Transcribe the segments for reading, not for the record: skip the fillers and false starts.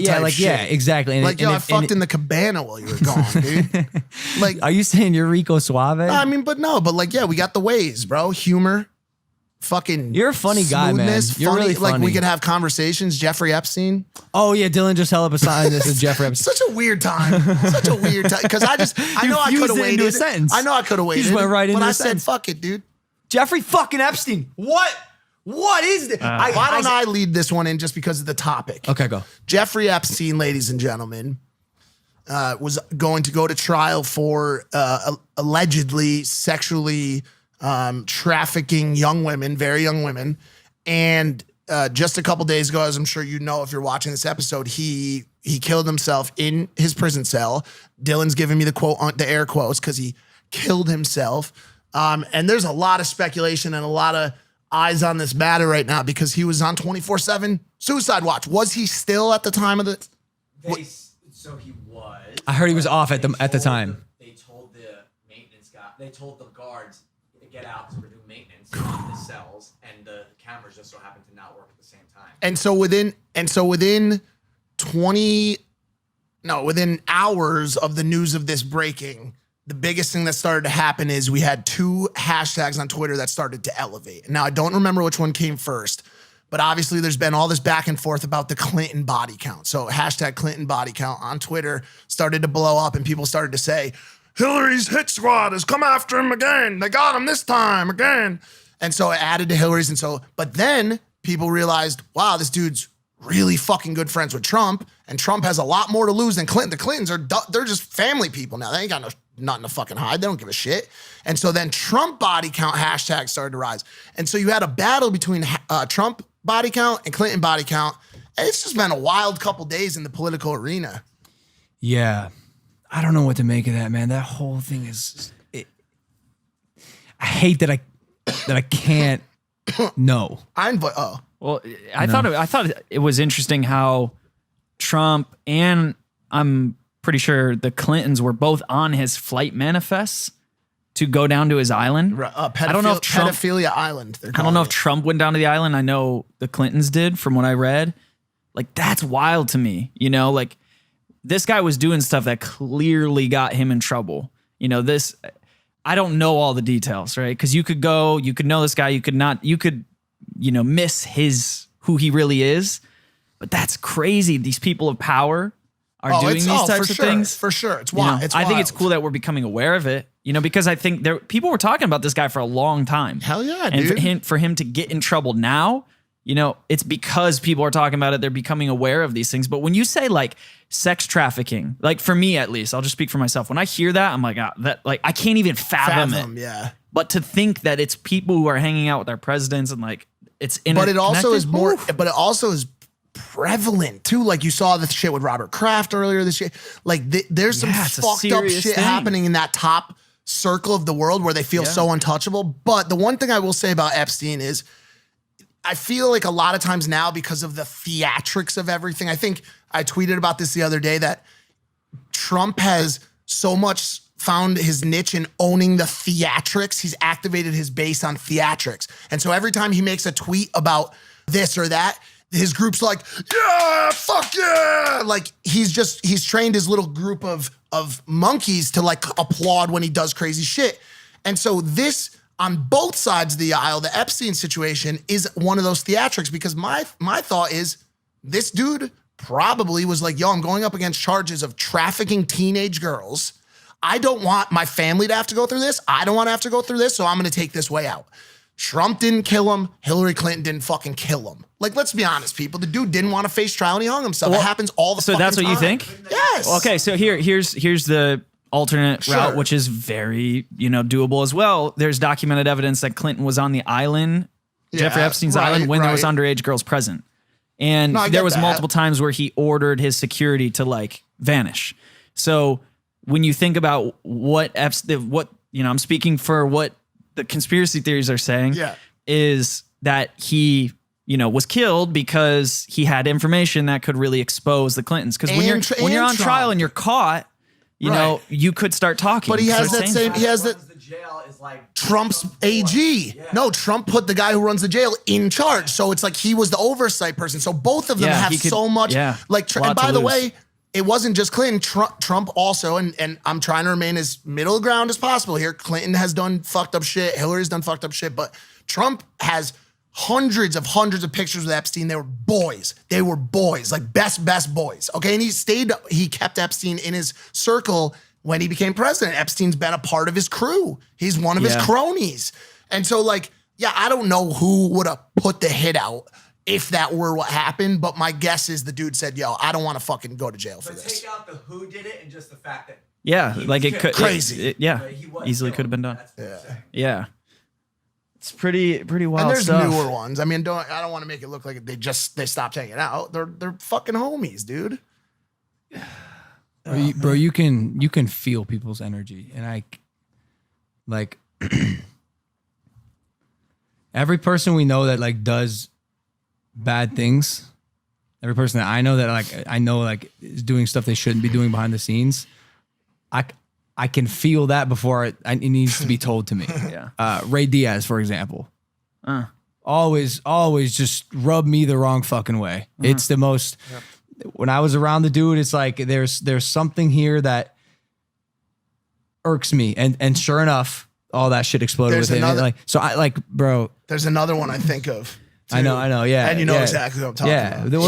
type like, shit. yeah, exactly. And, Like, yo, I fucked in the cabana while you were gone, dude. Like, are you saying you're Rico Suave? I mean, but like, yeah, we got the ways, bro. Humor, fucking. You're a funny guy, man. smoothness, You're really Like, we funny. could have conversations. Jeffrey Epstein. Oh yeah, Dylan just held up a sign that says Jeffery Epstein. Such a weird time. Such a weird time. Because I know I fused could have it into waited. a sentence. I know I could have waited. just went right into but a I said, sentence. fuck it, dude. Jeffrey fucking Epstein. What is this? Why don't I lead this one in just because of the topic? Okay, go. Jeffrey Epstein, ladies and gentlemen, was going to go to trial for allegedly sexually trafficking young women, very young women. And just a couple days ago, as I'm sure you know if you're watching this episode, he killed himself in his prison cell. Dylan's giving me the air quotes because he killed himself. And there's a lot of speculation and a lot of eyes on this matter right now because he was on 24/7 suicide watch. Was he still at the time of the? So he was. I heard he was off at the time. They told the maintenance guy. They told the guards to get out because we're doing maintenance on the cells, and the cameras just so happened to not work at the same time. Within hours of the news of this breaking, the biggest thing that started to happen is we had 2 hashtags on Twitter that started to elevate. Now, I don't remember which one came first, but obviously there's been all this back and forth about the Clinton body count. So hashtag Clinton body count on Twitter started to blow up and people started to say, Hillary's hit squad has come after him again. They got him this time again. And so it added to Hillary's. But then people realized, wow, this dude's really fucking good friends with Trump. And Trump has a lot more to lose than Clinton. The Clintons they're just family people now. They ain't got nothing to fucking hide. They don't give a shit. And so then Trump body count hashtags started to rise. And so you had a battle between Trump body count and Clinton body count. And it's just been a wild couple days in the political arena. Yeah. I don't know what to make of that, man. That whole thing is. I hate that I can't know. Well, I thought it was interesting how Trump and I'm pretty sure the Clintons were both on his flight manifests to go down to his island. I don't know if Pedophilia Island. I don't know if Trump went down to the island. I know the Clintons did from what I read. Like, that's wild to me. You know, like this guy was doing stuff that clearly got him in trouble. You know, I don't know all the details, right? Because you could know this guy, you could miss who he really is. But that's crazy. These people of power are doing these types of things. For sure. It's wild. I think it's cool that we're becoming aware of it, because I think people were talking about this guy for a long time. Hell yeah, and dude. For him to get in trouble now, it's because people are talking about it. They're becoming aware of these things. But when you say like sex trafficking, like for me at least, I'll just speak for myself. When I hear that, I'm like, I can't even fathom it. Yeah. But to think that it's people who are hanging out with our presidents and like it's but it also is more. But it also is prevalent too. Like you saw the shit with Robert Kraft earlier this year. Like there's some fucked up shit happening in that top circle of the world where they feel so untouchable. But the one thing I will say about Epstein is I feel like a lot of times now because of the theatrics of everything, I think I tweeted about this the other day that Trump has so much found his niche in owning the theatrics. He's activated his base on theatrics. And so every time he makes a tweet about this or that, his group's like, yeah, fuck yeah. Like he's trained his little group of monkeys to like applaud when he does crazy shit. And so this, on both sides of the aisle, the Epstein situation is one of those theatrics because my thought is this dude probably was like, yo, I'm going up against charges of trafficking teenage girls. I don't want my family to have to go through this. I don't want to have to go through this, so I'm going to take this way out. Trump didn't kill him. Hillary Clinton didn't fucking kill him. Like, let's be honest, people. The dude didn't want to face trial and he hung himself. It happens all the fucking time. So that's what you think? Yes. Okay, so here's the alternate route, which is very, doable as well. There's documented evidence that Clinton was on the island, Jeffrey Epstein's island, when there was underage girls present. And there was multiple times where he ordered his security to like vanish. So when you think about I'm speaking for what the conspiracy theories are saying is that he, was killed because he had information that could really expose the Clintons. Because when you're on trial and you're caught, you could start talking. But he has that same. He has that. jail is like Trump's AG. Yeah. No, Trump put the guy who runs the jail in charge. So it's like he was the oversight person. So both of them have so much. Like, and by the way, it wasn't just Clinton. Trump also, and I'm trying to remain as middle ground as possible here. Clinton has done fucked up shit. Hillary's done fucked up shit. But Trump has hundreds of pictures with Epstein. They were boys. Like best boys. Okay. And he kept Epstein in his circle when he became president. Epstein's been a part of his crew. He's one of his cronies. And so like, yeah, I don't know who would have put the hit out if that were what happened, but my guess is the dude said, yo, I don't want to fucking go to jail for this. Take out the who did it and just the fact that like it could crazy. Easily could have been done. Yeah. It's pretty wild and there's stuff. newer ones. I mean, I don't want to make it look like they stopped hanging out. They're fucking homies, dude. Bro, you can feel people's energy, and I like every person we know that like does bad things. Every person that I know that is doing stuff they shouldn't be doing behind the scenes. I can feel that before it needs to be told to me. Ray Diaz, for example, always just rub me the wrong fucking way. It's the most. When I was around the dude, it's like there's something here that irks me, and sure enough, all that shit exploded with him. Bro. There's another one I think of. Too. I know, yeah, and you know exactly what I'm talking about. Well,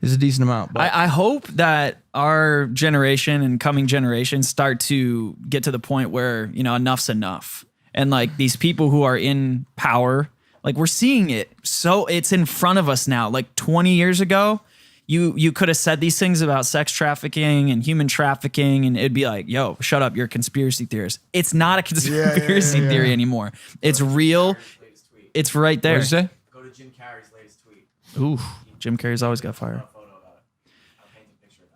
there's a decent amount. But. I hope that our generation and coming generations start to get to the point where, enough's enough. And like these people who are in power, like we're seeing it. So it's in front of us now. Like 20 years ago, you could have said these things about sex trafficking and human trafficking, and it'd be like, yo, shut up, you're a conspiracy theorist. It's not a conspiracy theory anymore. It's real. It's right there. What'd you say? Go to Jim Carrey's latest tweet. Ooh, Jim Carrey's always got fire.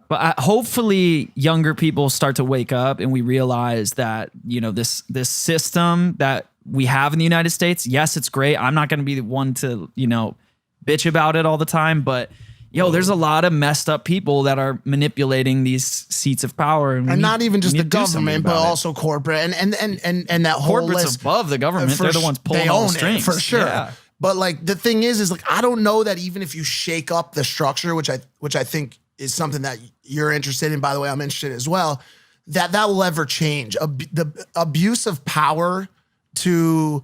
But hopefully younger people start to wake up and we realize that, this system that we have in the United States, yes, it's great. I'm not going to be the one to, bitch about it all the time. But, there's a lot of messed up people that are manipulating these seats of power. And not even just the government, but also corporate. And that whole corporate's list. Above the government. They're the ones pulling all the strings. For sure. Yeah. But like the thing is like, I don't know that even if you shake up the structure, which I think is something that you're interested in, by the way, I'm interested as well, that will ever change. The abuse of power to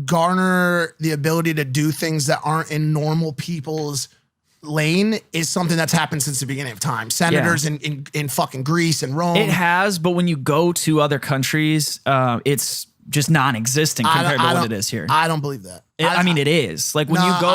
garner the ability to do things that aren't in normal people's lane is something that's happened since the beginning of time. Senators in fucking Greece and Rome. It has, but when you go to other countries, it's just non-existent compared to what it is here. I don't believe that. I mean, it is. Like when you go,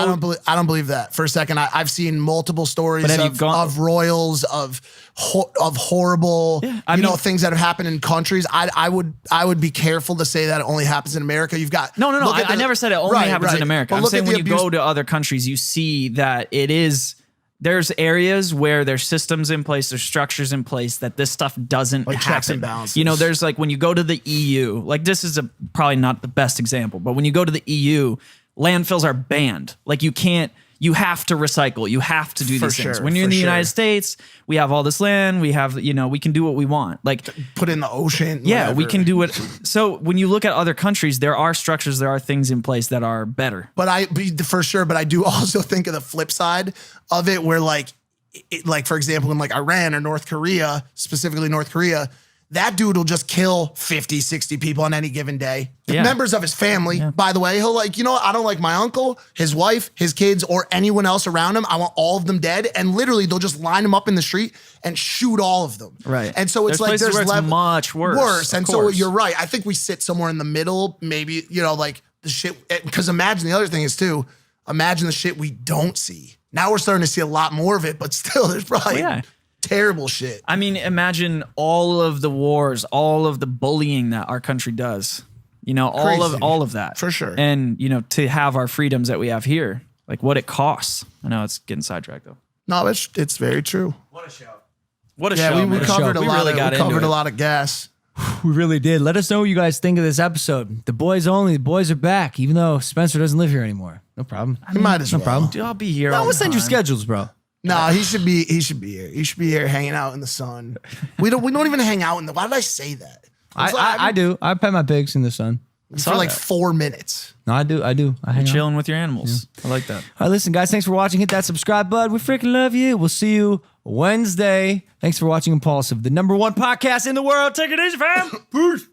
I don't believe that. For a second, I've seen multiple stories of royals of horrible, things that have happened in countries. I would be careful to say that it only happens in America. You've got no. I never said it only happens in America. I'm saying when you go to other countries, you see that it is. There's areas where there's systems in place, there's structures in place that this stuff doesn't happen. Checks and balances. There's like when you go to the EU, like this is probably not the best example, but when you go to the EU, landfills are banned. Like you have to recycle. You have to do these things. When you're in the United States, we have all this land. We have, we can do what we want. Like put in the ocean. Yeah, we can do it. So when you look at other countries, there are structures, there are things in place that are better. But I do also think of the flip side of it where like for example, in like Iran or North Korea, specifically North Korea, that dude will just kill 50, 60 people on any given day. Members of his family, by the way. He'll like, I don't like my uncle, his wife, his kids, or anyone else around him. I want all of them dead. And literally they'll just line them up in the street and shoot all of them. Right. And so it's there's much worse. And so you're right. I think we sit somewhere in the middle, maybe, like the shit. Because imagine the other thing is too, imagine the shit we don't see. Now we're starting to see a lot more of it, but still there's probably... terrible shit. I mean, imagine all of the wars, all of the bullying that our country does. All of that. For sure. And, to have our freedoms that we have here, like what it costs. I know it's getting sidetracked though. No, it's very true. What a show. What a show. We covered a lot of gas. We really did. Let us know what you guys think of this episode. The boys only. The boys are back, even though Spencer doesn't live here anymore. No problem. He might as well. No problem. Dude, I'll be here. No, we'll send you schedules, bro. No, he should be here. He should be here hanging out in the sun. We don't even hang out in the. Why did I say that? I do. I pet my pigs in the sun. For like 4 minutes. No, I do. I hang out. Chilling with your animals. I like that. All right, listen, guys. Thanks for watching. Hit that subscribe button. We freaking love you. We'll see you Wednesday. Thanks for watching Impulsive, the #1 podcast in the world. Take it easy, fam. Peace.